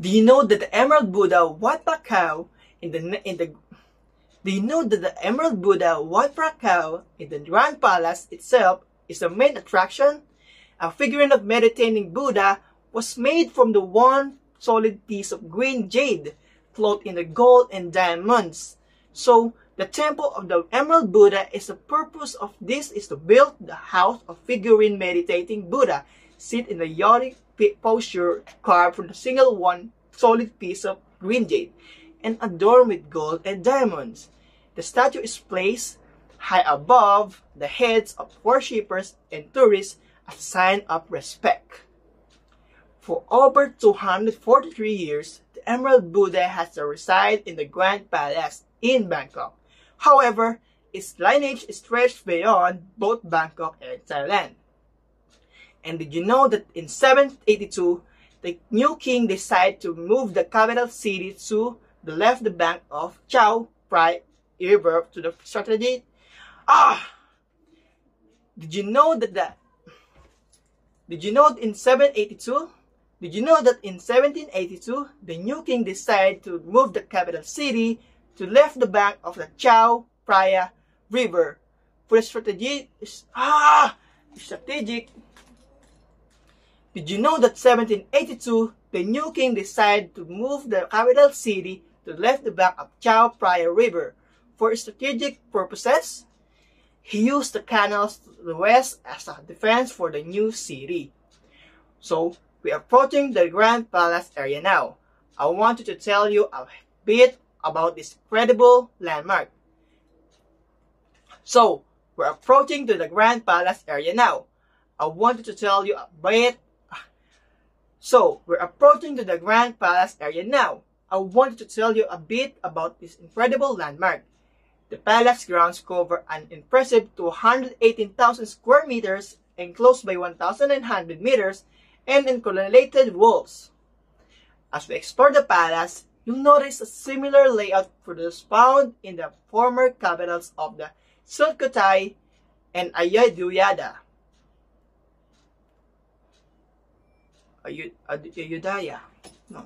Do you know that the Emerald Buddha Wat Phra Kaew Do you know that the Emerald Buddha Wat Phra Kaew in the Grand Palace itself is the main attraction? A figurine of meditating Buddha was made from the one solid piece of green jade, clothed in the gold and diamonds. So, the temple of the Emerald Buddha is the purpose of this is to build the house of figurine meditating Buddha, sit in the yogic posture carved from a single one solid piece of green jade, and adorned with gold and diamonds. The statue is placed high above the heads of worshippers and tourists as a sign of respect. For over 243 years, the Emerald Buddha has resided in the Grand Palace in Bangkok. However, its lineage stretched beyond both Bangkok and Thailand. And did you know that in 782, the new king decided to move the capital city to the left bank of Chao Phraya River to the strategy? Did you know that in 782? Did you know that in 1782, the new king decided to move the capital city to left the bank of the Chao Phraya River for the strategic. Did you know that 1782, the new king decided to move the capital city to left the bank of Chao Phraya River for strategic purposes? He used the canals to the west as a defense for the new city. So, we are approaching the Grand Palace area now. I wanted to tell you a bit about this incredible landmark. So, we're approaching to the Grand Palace area now. I wanted to tell you a bit. So, we're approaching to the Grand Palace area now. I wanted to tell you a bit about this incredible landmark. The palace grounds cover an impressive 218,000 square meters, enclosed by 1,900 meters, and encolumnated walls. As we explore the palace, you'll notice a similar layout for those found in the former capitals of the Sukhothai and Ayodhya. Ayodhya. No.